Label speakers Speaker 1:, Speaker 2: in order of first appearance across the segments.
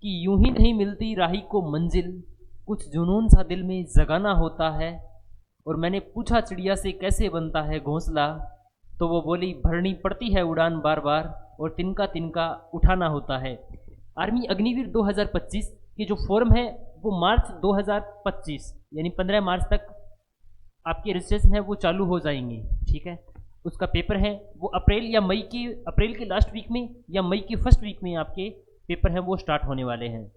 Speaker 1: कि यूं ही नहीं मिलती राही को मंजिल, कुछ जुनून सा दिल में जगाना होता है। और मैंने पूछा चिड़िया से कैसे बनता है घोंसला, तो वो बोली भरनी पड़ती है उड़ान बार बार और तिनका तिनका उठाना होता है। आर्मी अग्निवीर 2025 की जो फॉर्म है वो मार्च 2025 यानी 15 मार्च तक आपके रजिस्ट्रेशन है वो चालू हो जाएंगे। ठीक है, उसका पेपर है वो अप्रैल के लास्ट वीक में या मई की फर्स्ट वीक में आपके पेपर हैं वो स्टार्ट होने वाले हैं।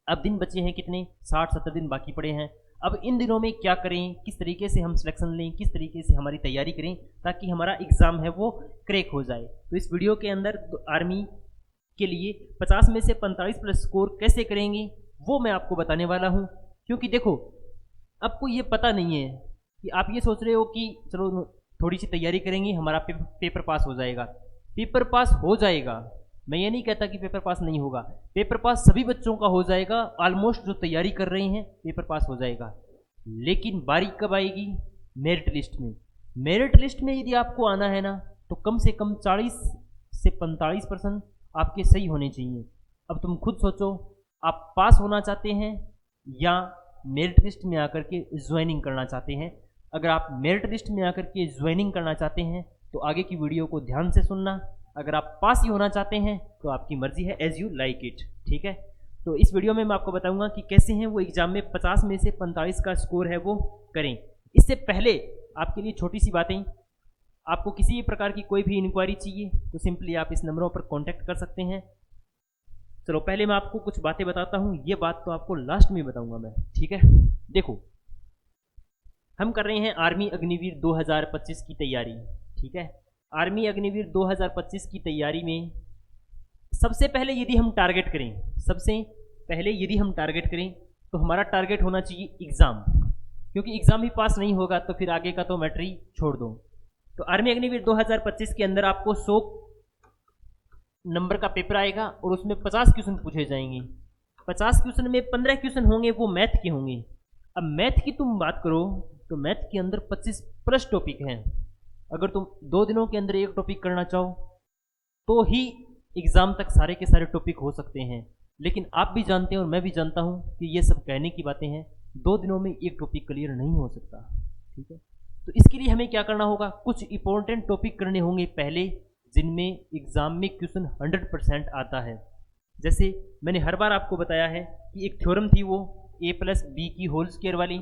Speaker 1: अब दिन बचे हैं कितने, 60-70 दिन बाकी पड़े हैं। अब इन दिनों में क्या करें, किस तरीके से हम सिलेक्शन लें, किस तरीके से हमारी तैयारी करें ताकि हमारा एग्ज़ाम है वो क्रैक हो जाए। तो इस वीडियो के अंदर आर्मी के लिए 50 में से 45 प्लस स्कोर कैसे करेंगे वो मैं आपको बताने वाला हूँ। क्योंकि देखो, आपको ये पता नहीं है कि आप ये सोच रहे हो कि चलो थोड़ी सी तैयारी करेंगे हमारा पेपर पास हो जाएगा। पेपर पास हो जाएगा, मैं ये नहीं कहता कि पेपर पास नहीं होगा। पेपर पास सभी बच्चों का हो जाएगा, ऑलमोस्ट जो तैयारी कर रहे हैं पेपर पास हो जाएगा। लेकिन बारी कब आएगी, मेरिट लिस्ट में। मेरिट लिस्ट में यदि आपको आना है ना तो कम से कम 40 से 45% आपके सही होने चाहिए। अब तुम खुद सोचो, आप पास होना चाहते हैं या मेरिट लिस्ट में आकर के ज्वाइनिंग करना चाहते हैं। अगर आप मेरिट लिस्ट में आकर के ज्वाइनिंग करना चाहते हैं तो आगे की वीडियो को ध्यान से सुनना। अगर आप पास ही होना चाहते हैं तो आपकी मर्जी है, एज यू लाइक इट। ठीक है, तो इस वीडियो में मैं आपको बताऊंगा कि कैसे हैं वो एग्जाम में 50 में से 45 का स्कोर है वो करें। इससे पहले आपके लिए छोटी सी बातें, आपको किसी प्रकार की कोई भी इंक्वायरी चाहिए तो सिंपली आप इस नंबरों पर कॉन्टैक्ट कर सकते हैं। चलो पहले मैं आपको कुछ बातें बताता हूँ, ये बात तो आपको लास्ट में बताऊंगा मैं। ठीक है, देखो हम कर रहे हैं आर्मी अग्निवीर 2025 की तैयारी। ठीक है, आर्मी अग्निवीर 2025 की तैयारी में सबसे पहले यदि हम टारगेट करें तो हमारा टारगेट होना चाहिए एग्ज़ाम। क्योंकि एग्ज़ाम ही पास नहीं होगा तो फिर आगे का तो मैटर ही छोड़ दो। तो आर्मी अग्निवीर 2025 के अंदर आपको 100 नंबर का पेपर आएगा और उसमें 50 क्वेश्चन पूछे जाएंगे। 50 क्वेश्चन में 15 क्वेश्चन होंगे वो मैथ के होंगे। अब मैथ की तुम बात करो तो मैथ के अंदर 25 प्लस टॉपिक हैं। अगर तुम 2 दिनों के अंदर एक टॉपिक करना चाहो तो ही एग्ज़ाम तक सारे के सारे टॉपिक हो सकते हैं। लेकिन आप भी जानते हैं और मैं भी जानता हूं कि ये सब कहने की बातें हैं, 2 दिनों में एक टॉपिक क्लियर नहीं हो सकता। ठीक है, तो इसके लिए हमें क्या करना होगा, कुछ इंपॉर्टेंट टॉपिक करने होंगे पहले जिनमें एग्ज़ाम में क्वेश्चन 100% आता है। जैसे मैंने हर बार आपको बताया है कि एक थ्योरम थी वो a+b की होल स्क्वायर वाली,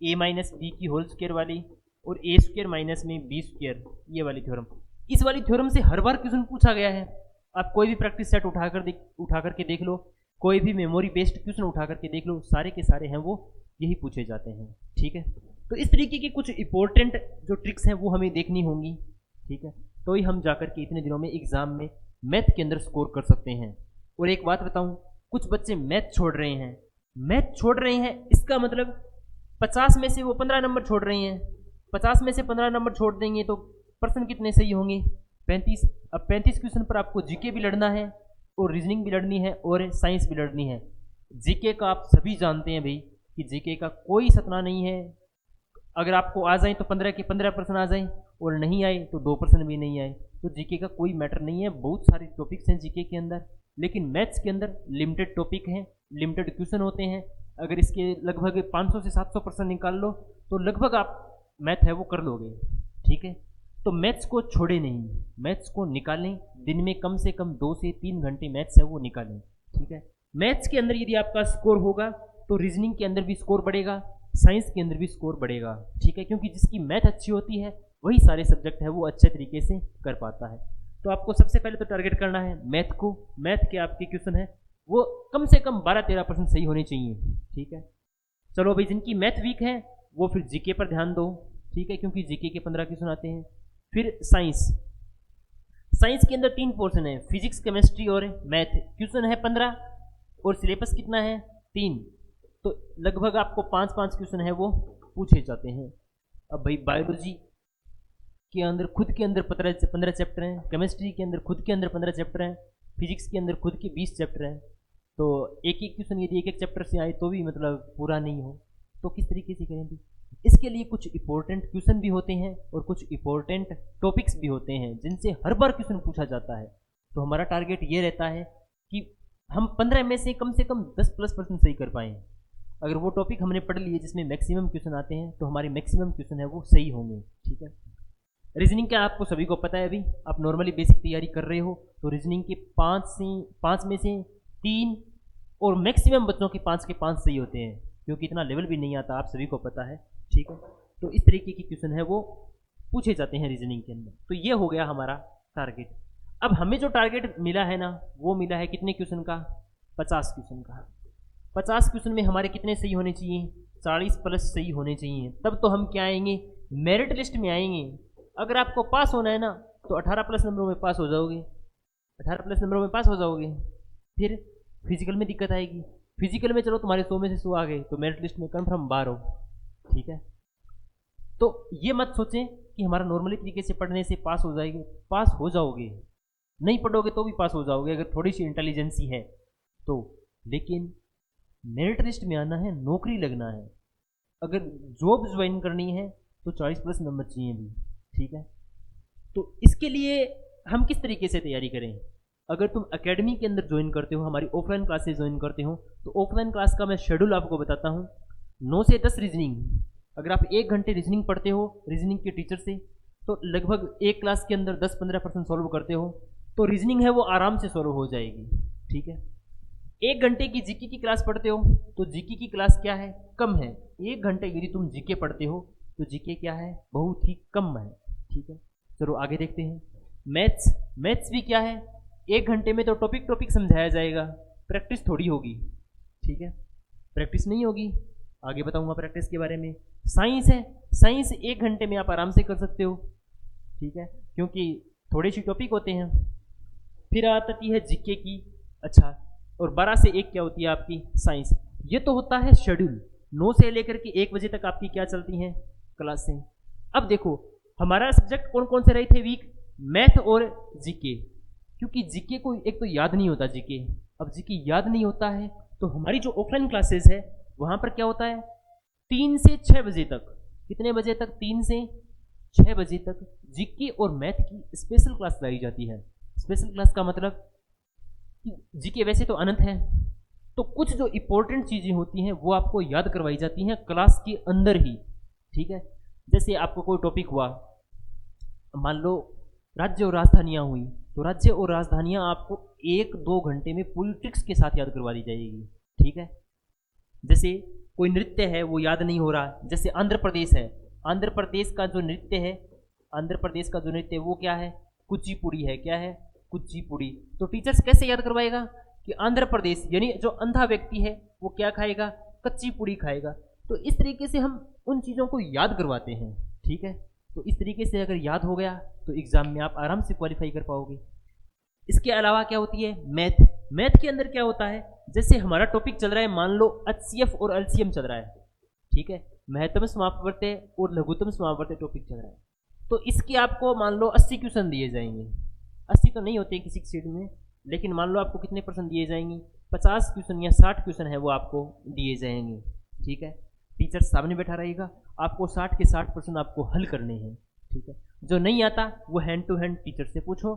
Speaker 1: a-b की होल स्क्वायर वाली और a² माइनस में b², ये वाली थ्योरम। इस वाली थ्योरम से हर बार क्वेश्चन पूछा गया है। आप कोई भी प्रैक्टिस सेट उठा करके देख लो, कोई भी मेमोरी बेस्ड क्वेश्चन उठा करके देख लो, सारे के सारे हैं वो यही पूछे जाते हैं। ठीक है, तो इस तरीके की कुछ इंपॉर्टेंट जो ट्रिक्स हैं वो हमें देखनी होंगी। ठीक है, तो ही हम जाकर के इतने दिनों में एग्जाम में मैथ के अंदर स्कोर कर सकते हैं। और एक बात बताऊं, कुछ बच्चे मैथ छोड़ रहे हैं, इसका मतलब 50 में से वो 15 नंबर छोड़ रहे हैं। 50 में से 15 नंबर छोड़ देंगे तो पर्सन कितने सही होंगे, 35। अब 35 क्वेश्चन पर आपको जीके भी लड़ना है और रीजनिंग भी लड़नी है और साइंस भी लड़नी है। जीके का आप सभी जानते हैं भाई कि जीके का कोई सपना नहीं है। अगर आपको आ जाए तो 15 के 15% आ जाए और नहीं आए तो 2% भी नहीं आए तो जीके का कोई मैटर नहीं है। बहुत सारे टॉपिक्स हैं जीके के अंदर, लेकिन मैथ्स के अंदर लिमिटेड टॉपिक हैं, लिमिटेड क्वेश्चन होते हैं। अगर इसके लगभग 500 से 700% निकाल लो तो लगभग आप मैथ है वो कर लोगे। ठीक है, तो मैथ्स को छोड़े नहीं, मैथ्स को निकालें। दिन में कम से कम 2 से 3 घंटे मैथ्स है वो निकालें। ठीक है, मैथ्स के अंदर यदि आपका स्कोर होगा तो रीजनिंग के अंदर भी स्कोर बढ़ेगा, साइंस के अंदर भी स्कोर बढ़ेगा। ठीक है, क्योंकि जिसकी मैथ अच्छी होती है वही सारे सब्जेक्ट है वो अच्छे तरीके से कर पाता है। तो आपको सबसे पहले तो टारगेट करना है मैथ को। मैथ के आपके क्वेश्चन है वो कम से कम 12-13% सही होने चाहिए। ठीक है, चलो भाई, जिनकी मैथ वीक है वो फिर जीके पर ध्यान दो। ठीक है, क्योंकि जीके के 15 क्वेश्चन आते हैं। फिर साइंस के अंदर 3 पोर्शन है, फिजिक्स, केमिस्ट्री और मैथ। क्वेश्चन है 15 और सिलेबस कितना है 3, तो लगभग आपको 5-5 क्वेश्चन है वो पूछे जाते हैं। अब भाई बायोलॉजी के अंदर खुद के अंदर 15 चैप्टर हैं, केमिस्ट्री के अंदर खुद के अंदर 15 चैप्टर हैं, फिजिक्स के अंदर खुद के 20 चैप्टर हैं। तो एक क्वेश्चन यदि एक चैप्टर से आए तो भी मतलब पूरा नहीं हो तो किस तरीके से करेंगे। इसके लिए कुछ इंपॉर्टेंट क्वेश्चन भी होते हैं और कुछ इंपॉर्टेंट टॉपिक्स भी होते हैं जिनसे हर बार क्वेश्चन पूछा जाता है। तो हमारा टारगेट ये रहता है कि हम 15 में से कम 10+ % सही कर पाएँ। अगर वो टॉपिक हमने पढ़ लिए जिसमें मैक्सिमम क्वेश्चन आते हैं तो हमारे मैक्सिमम क्वेश्चन है वो सही होंगे। ठीक है, रीजनिंग का आपको सभी को पता है, अभी आप नॉर्मली बेसिक तैयारी कर रहे हो तो रीजनिंग के 5 में से 3 और मैक्सिमम बच्चों के 5 के 5 सही होते हैं, क्योंकि इतना लेवल भी नहीं आता, आप सभी को पता है। ठीक है, तो इस तरीके की क्वेश्चन है वो पूछे जाते हैं रीजनिंग के अंदर। तो ये हो गया हमारा टारगेट। अब हमें जो टारगेट मिला है ना, वो मिला है कितने क्वेश्चन का? 50 क्वेश्चन का। 50 क्वेश्चन में हमारे कितने सही होने चाहिए? 40+ सही होने चाहिए। तब तो हम क्या आएंगे? मेरिट लिस्ट में आएंगे। अगर आपको पास होना है ना तो 18+ नंबरों में पास हो जाओगे, 18+ नंबरों में पास हो जाओगे। फिर फिजिकल में दिक्कत आएगी, फिजिकल में चलो तुम्हारे 100 में से 100 आ गए तो मेरिट लिस्ट में कन्फर्म 12 हो। ठीक है, तो ये मत सोचें कि हमारा नॉर्मली तरीके से पढ़ने से पास हो जाएगी। पास हो जाओगे, नहीं पढ़ोगे तो भी पास हो जाओगे अगर थोड़ी सी इंटेलिजेंसी है तो। लेकिन मेरिट लिस्ट में आना है, नौकरी लगना है, अगर जॉब ज्वाइन करनी है तो 40+ नंबर चाहिए भी। ठीक है, तो इसके लिए हम किस तरीके से तैयारी करें? अगर तुम एकेडमी के अंदर ज्वाइन करते हो, हमारी ऑफलाइन क्लासेस ज्वाइन करते हो, तो ऑफलाइन क्लास का मैं शेड्यूल आपको बताता हूँ। 9 से 10 रीजनिंग। अगर आप 1 घंटे रीजनिंग पढ़ते हो रीजनिंग के टीचर से, तो लगभग एक क्लास के अंदर 10-15% सॉल्व करते हो, तो रीजनिंग है वो आराम से सॉल्व हो जाएगी। ठीक है, 1 घंटे की जीके की क्लास पढ़ते हो तो जीके की क्लास क्या है? कम है। 1 घंटे यदि तुम जीके पढ़ते हो तो जीके क्या है? बहुत ही कम है। ठीक है, चलो आगे देखते हैं। मैथ्स भी क्या है? 1 घंटे में तो टॉपिक समझाया जाएगा, प्रैक्टिस थोड़ी होगी। ठीक है, प्रैक्टिस नहीं होगी, आगे बताऊंगा प्रैक्टिस के बारे में। साइंस है, साइंस 1 घंटे में आप आराम से कर सकते हो। ठीक है, क्योंकि थोड़े से टॉपिक होते हैं। फिर आती है जीके की। अच्छा, और 12 से 1 क्या होती है आपकी? साइंस। ये तो होता है शेड्यूल। 9 से लेकर के 1 बजे तक आपकी क्या चलती हैं? क्लासें। अब देखो हमारा सब्जेक्ट कौन कौन से रहे थे वीक? मैथ और जीके, क्योंकि जीके को एक तो याद नहीं होता जीके। अब जीके याद नहीं होता है तो हमारी जो ऑफलाइन क्लासेस है वहाँ पर क्या होता है? 3 से 6 बजे तक। कितने बजे तक? 3 से 6 बजे तक जीके और मैथ की स्पेशल क्लास लाई जाती है। स्पेशल क्लास का मतलब जीके वैसे तो अनंत है, तो कुछ जो इंपॉर्टेंट चीज़ें होती हैं वो आपको याद करवाई जाती हैं क्लास के अंदर ही। ठीक है, जैसे आपको कोई टॉपिक हुआ, मान लो राज्य और राजधानियाँ हुई, तो राज्य और राजधानियाँ आपको 1-2 घंटे में पूरी ट्रिक्स के साथ याद करवा दी जाएगी। ठीक है, जैसे कोई नृत्य है वो याद नहीं हो रहा, जैसे आंध्र प्रदेश है, आंध्र प्रदेश का जो नृत्य है, आंध्र प्रदेश का जो नृत्य वो क्या है? कुचिपुड़ी है। क्या है? कुचिपुड़ी। तो टीचर्स कैसे याद करवाएगा कि आंध्र प्रदेश यानी जो अंधा व्यक्ति है वो क्या खाएगा? कच्ची पूड़ी खाएगा। तो इस तरीके से हम उन चीज़ों को याद करवाते हैं। ठीक है, तो इस तरीके से अगर याद हो गया तो एग्जाम में आप आराम से क्वालिफाई कर पाओगे। इसके अलावा क्या होती है? मैथ। मैथ के अंदर क्या होता है? जैसे हमारा टॉपिक चल रहा है, मान लो HCF और LCM चल रहा है। ठीक है, महत्तम समापवर्त्य और लघुत्तम समापवर्त्य टॉपिक चल रहा है, तो इसके आपको मान लो 80 क्वेश्चन दिए जाएंगे। 80 तो नहीं होते किसी सीट में, लेकिन मान लो आपको कितने % दिए जाएंगे? 50 क्वेश्चन या 60 क्वेश्चन है वो आपको दिए जाएंगे। ठीक है, टीचर सामने बैठा रहेगा, आपको 60 के 60% आपको हल करने हैं। ठीक है, जो नहीं आता वो हैंड टू हैंड टीचर से पूछो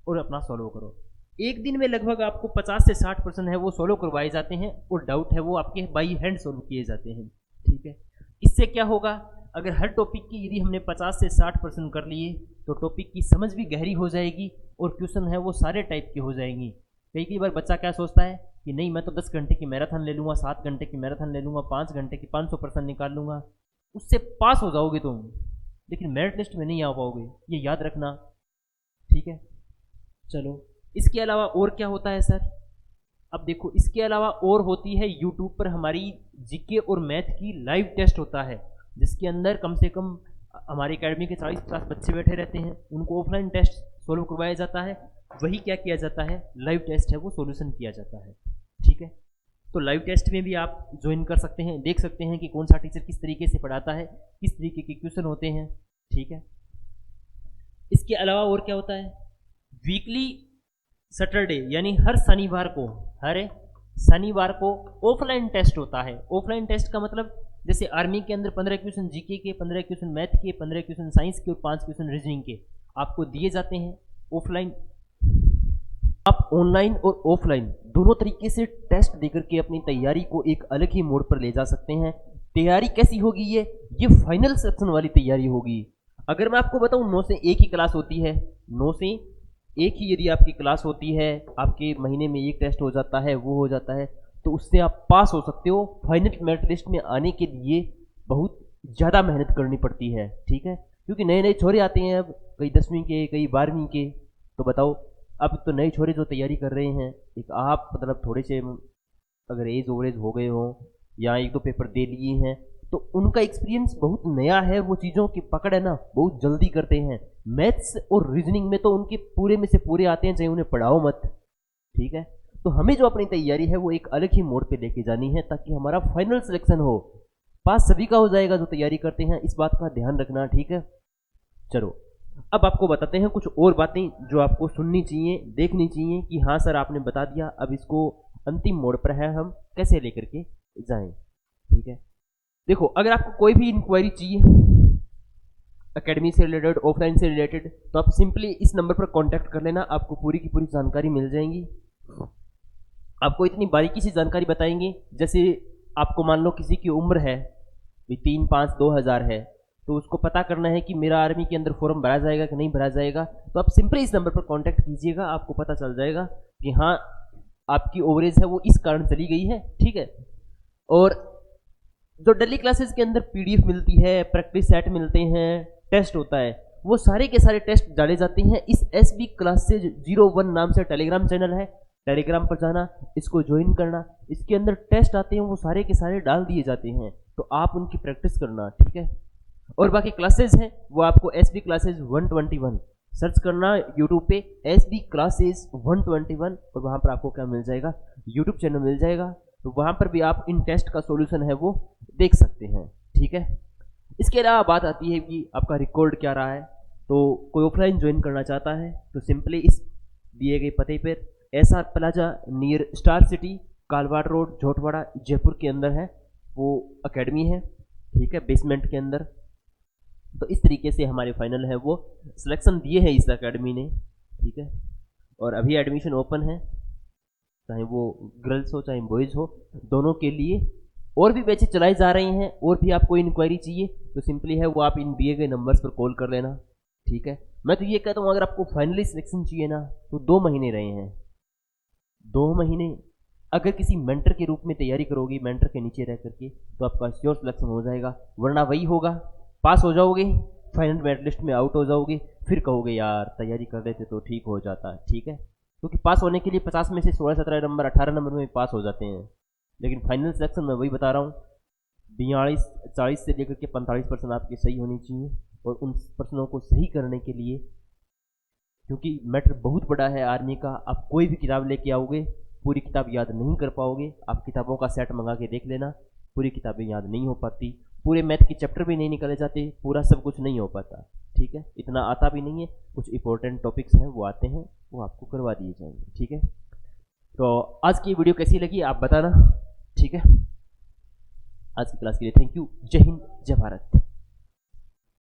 Speaker 1: और अपना सॉल्व करो। एक दिन में लगभग आपको 50 से 60% है वो सॉल्व करवाए जाते हैं, और डाउट है वो आपके बाई हैंड सॉल्व किए जाते हैं। ठीक है, इससे क्या होगा? अगर हर टॉपिक की यदि हमने 50 से 60% कर लिए तो टॉपिक की समझ भी गहरी हो जाएगी और क्वेश्चन है वो सारे टाइप के हो जाएंगी। कई बार बच्चा क्या सोचता है कि नहीं मैं तो 10 घंटे की मैराथन ले लूँगा, 7 घंटे की मैराथन ले लूँगा, 5 घंटे की 500% निकाल लूँगा, उससे पास हो जाओगे तुम, लेकिन मेरिट लिस्ट में नहीं आ पाओगे, ये याद रखना। ठीक है, चलो इसके अलावा और क्या होता है सर? अब देखो इसके अलावा और होती है यूट्यूब पर हमारी जीके और मैथ की लाइव टेस्ट होता है, जिसके अंदर कम से कम हमारी एकेडमी के 40-50 बच्चे बैठे रहते हैं, उनको ऑफलाइन टेस्ट सोल्व करवाया जाता है। वही क्या किया जाता है? लाइव टेस्ट है वो सॉल्यूशन किया जाता है। ठीक है, तो लाइव टेस्ट में भी आप ज्वाइन कर सकते हैं, देख सकते हैं कि कौन सा टीचर किस तरीके से पढ़ाता है, किस तरीके के क्वेश्चन होते हैं। ठीक है, इसके अलावा और क्या होता है? वीकली सैटरडे यानी हर शनिवार को ऑफलाइन टेस्ट होता है। ऑफलाइन टेस्ट का मतलब जैसे आर्मी के अंदर 15 क्वेश्चन जीके के, 15 क्वेश्चन मैथ के, 15 क्वेश्चन साइंस के और 5 क्वेश्चन रीजनिंग के आपको दिए जाते हैं ऑफलाइन। आप ऑनलाइन और ऑफलाइन दोनों तरीके से टेस्ट देकर के अपनी तैयारी को एक अलग ही मोड पर ले जा सकते हैं। तैयारी कैसी होगी? ये फाइनल सेक्शन वाली तैयारी होगी। अगर मैं आपको बताऊं 9 से 1 ही क्लास होती है, 9 से 1 ही यदि आपकी क्लास होती है, आपके महीने में एक टेस्ट हो जाता है, वो हो जाता है, तो उससे आप पास हो सकते हो। फाइनल मेरिट लिस्ट में आने के लिए बहुत ज़्यादा मेहनत करनी पड़ती है, ठीक है, क्योंकि नए नए छोरे आते हैं, अब कई 10वीं के, कई 12वीं के। तो बताओ, अब तो नए छोरे जो तैयारी कर रहे हैं, एक आप मतलब थोड़े से अगर एज ओवरेज हो गए हो या एक दो पेपर दे लिए हैं, तो उनका एक्सपीरियंस बहुत नया है, वो चीज़ों की पकड़ है ना बहुत जल्दी करते हैं। मैथ्स और रीजनिंग में तो उनके पूरे में से पूरे आते हैं, चाहे उन्हें पढ़ाओ मत, ठीक है। तो हमें जो अपनी तैयारी है वो एक अलग ही मोड पे लेके जानी है, ताकि हमारा फाइनल सिलेक्शन हो। पास सभी का हो जाएगा जो तैयारी करते हैं, इस बात का ध्यान रखना, ठीक है। चलो अब आपको बताते हैं कुछ और बातें जो आपको सुननी चाहिए, देखनी चाहिए कि हाँ सर आपने बता दिया, अब इसको अंतिम मोड पर है, हम कैसे लेकर के जाएं, ठीक है। देखो, अगर आपको कोई भी इंक्वायरी चाहिए एकेडमी से रिलेटेड, ऑफलाइन से रिलेटेड, तो आप सिंपली इस नंबर पर कांटेक्ट कर लेना, आपको पूरी की पूरी जानकारी मिल जाएगी। आपको इतनी बारीकी से जानकारी बताएंगे, जैसे आपको मान लो किसी की उम्र है 3-5-2000 है, तो उसको पता करना है कि मेरा आर्मी के अंदर फॉर्म भरा जाएगा कि नहीं भरा जाएगा, तो आप सिंपली इस नंबर पर कांटेक्ट कीजिएगा, आपको पता चल जाएगा कि हाँ आपकी ओवरेज है वो इस कारण चली गई है, ठीक है। और जो डेली क्लासेस के अंदर पीडीएफ मिलती है, प्रैक्टिस सेट मिलते हैं, टेस्ट होता है, वो सारे के सारे टेस्ट डाले जाते हैं इस एसबी क्लासेज 01 नाम से टेलीग्राम चैनल है। टेलीग्राम पर जाना, इसको ज्वाइन करना, इसके अंदर टेस्ट आते हैं वो सारे के सारे डाल दिए जाते हैं, तो आप उनकी प्रैक्टिस करना, ठीक है। और बाकी क्लासेस हैं वो आपको एसबी क्लासेज 121 सर्च करना यूट्यूब पे, एसबी क्लासेज 121, और वहाँ पर आपको क्या मिल जाएगा, यूट्यूब चैनल मिल जाएगा, तो वहाँ पर भी आप इन टेस्ट का सॉल्यूशन है वो देख सकते हैं, ठीक है। इसके अलावा बात आती है कि आपका रिकॉर्ड क्या रहा है। तो कोई ऑफलाइन ज्वाइन करना चाहता है तो सिंपली इस दिए गए पते पर SR plaza near star city, Kalwar road, Jhotwara, Jaipur के अंदर है वो अकेडमी है, ठीक है, बेसमेंट के अंदर। तो इस तरीके से हमारे फाइनल है वो सिलेक्शन दिए हैं इस अकेडमी ने, ठीक है। और अभी एडमिशन ओपन है, चाहे वो गर्ल्स हो चाहे बॉयज़ हो, दोनों के लिए। और भी बैचेस चलाई जा रही हैं, और भी आपको इंक्वायरी चाहिए तो सिंपली है वो आप इन दिए गए नंबर्स पर कॉल कर लेना, ठीक है। मैं तो ये कहता हूँ अगर आपको फाइनली सिलेक्शन चाहिए ना तो 2 महीने रहे हैं, 2 महीने अगर किसी मेंटर के रूप में तैयारी करोगे, मेंटर के नीचे रह करके, तो आपका श्योर सिलेक्शन हो जाएगा। वरना वही होगा, पास हो जाओगे, फाइनल मेरिट लिस्ट में आउट हो जाओगे, फिर कहोगे यार तैयारी कर लेते तो ठीक हो जाता, ठीक है। क्योंकि पास होने के लिए 50 में से 16-17 नंबर, 18 नंबर में पास हो जाते हैं, लेकिन फाइनल सिलेक्शन में वही बता रहा हूँ 42-40 से लेकर के 45% आपकी सही होनी चाहिए। और उन प्रश्नों को सही करने के लिए, क्योंकि मैटर बहुत बड़ा है आर्मी का, आप कोई भी किताब लेके आओगे पूरी किताब याद नहीं कर पाओगे। आप किताबों का सेट मंगा के देख लेना, पूरी किताबें याद नहीं हो पाती, पूरे मैथ के चैप्टर भी नहीं निकाले जाते, पूरा सब कुछ नहीं हो पाता, ठीक है। इतना आता भी नहीं है, कुछ इंपॉर्टेंट टॉपिक्स हैं वो आते हैं, वो आपको करवा दिए जाएंगे, ठीक है। तो आज की वीडियो कैसी लगी आप बताना, ठीक है। आज की क्लास के लिए थैंक यू। जय हिंद, जय भारत।